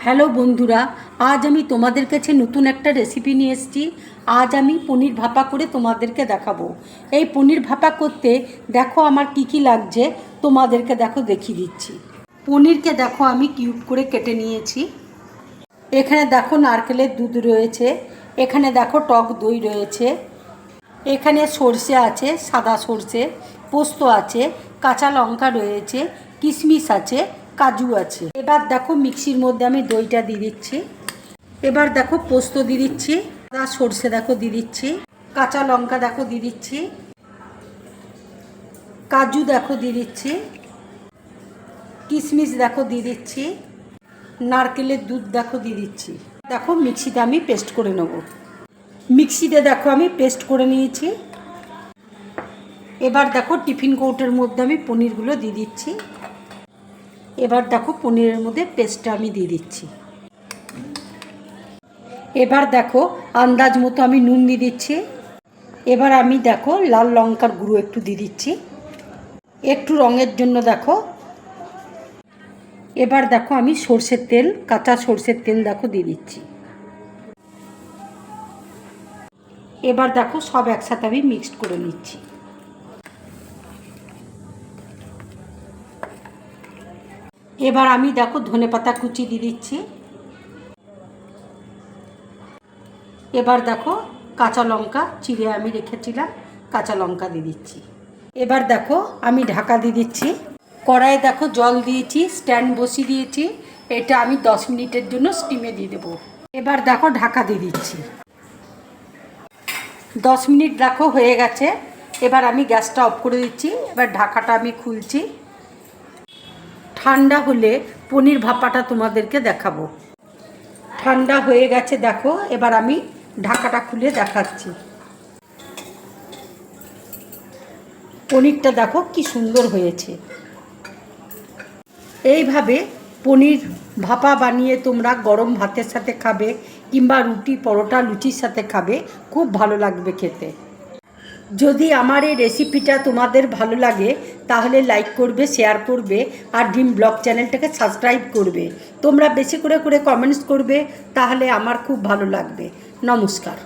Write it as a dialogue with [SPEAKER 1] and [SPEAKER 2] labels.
[SPEAKER 1] Hello বন্ধুরা, আজ আমি তোমাদের কাছে নতুন একটা রেসিপি নিয়ে এসেছি। আজ আমি পনির ভাপা করে তোমাদেরকে দেখাবো। এই পনির ভাপা করতে দেখো আমার কি কি লাগছে, তোমাদেরকে দেখো দেখিয়ে দিচ্ছি। পনিরকে দেখো আমি কিউব করে কেটে নিয়েছি। এখানে দেখো নারকেলের দুধ রয়েছে, এখানে দেখো টক দই রয়েছে, এখানে সর্ষে আছে, সাদা সর্ষে, পোস্ত আছে, কাঁচা লঙ্কা রয়েছে, কিশমিশ আছে, কাজু আছে। এবার দেখো মিক্সির মধ্যে আমি দইটা দিয়ে দিচ্ছি। এবার দেখো পোস্ত দিয়ে দিচ্ছি, সাদা সর্ষে দেখো দিয়ে দিচ্ছি, কাঁচা লঙ্কা দেখো দিয়ে দিচ্ছি, কাজু দেখো দিয়ে দিচ্ছি, কিশমিশ দেখো দিয়ে দিচ্ছি, নারকেলের দুধ দেখো দিয়ে দিচ্ছি। দেখো মিক্সিতে আমি পেস্ট করে নেব। মিক্সিতে দেখো আমি পেস্ট করে নিয়েছি। এবার দেখো টিফিন কৌটোর মধ্যে আমি পনিরগুলো দিয়ে দিচ্ছি। এবার দেখো পনিরের মধ্যে পেস্টটা আমি দিয়ে দিচ্ছি। এবার দেখো আন্দাজ মতো আমি নুন দিয়ে দিচ্ছি। এবার আমি দেখো লাল লঙ্কার গুঁড়ো একটু দিয়ে দিচ্ছি, একটু রঙের জন্য দেখো। এবার দেখো আমি সর্ষের তেল, কাঁচা সর্ষের তেল দেখো দিয়ে দিচ্ছি। এবার দেখো সব একসাথে আমি মিক্সড করে নিচ্ছি। এবার আমি দেখো ধনেপাতা কুচি দিয়ে দিচ্ছি। এবার দেখো কাঁচা লঙ্কা চিড়ে আমি রেখেছিলাম, কাঁচা লঙ্কা দিয়ে দিচ্ছি। এবার দেখো আমি ঢাকা দিয়ে দিচ্ছি। কড়াইয়ে দেখো জল দিয়েছি, স্ট্যান্ড বসিয়ে দিয়েছি। এটা আমি 10 মিনিটের জন্য স্টিমে দিয়ে দেবো। এবার দেখো ঢাকা দিয়ে দিচ্ছি। 10 মিনিট দেখো হয়ে গেছে। এবার আমি গ্যাসটা অফ করে দিচ্ছি। এবার ঢাকাটা আমি খুলছি। ঠান্ডা হলে পনির ভাপাটা তোমাদেরকে দেখাবো। ঠান্ডা হয়ে গেছে দেখো। এবার আমি ঢাকাটা খুলে দেখাচ্ছি। পনিরটা দেখো কি সুন্দর হয়েছে। এইভাবে পনির ভাপা বানিয়ে তোমরা গরম ভাতের সাথে খাবে, কিংবা রুটি পরোটা লুচির সাথে খাবে, খুব ভালো লাগবে খেতে। যদি আমার এই রেসিপিটা তোমাদের ভালো লাগে তাহলে লাইক করবে, শেয়ার করবে, আর ড্রিম ব্লগ চ্যানেলটাকে সাবস্ক্রাইব করবে। তোমরা বেশি করে কমেন্টস করবে, তাহলে আমার খুব ভালো লাগবে। নমস্কার।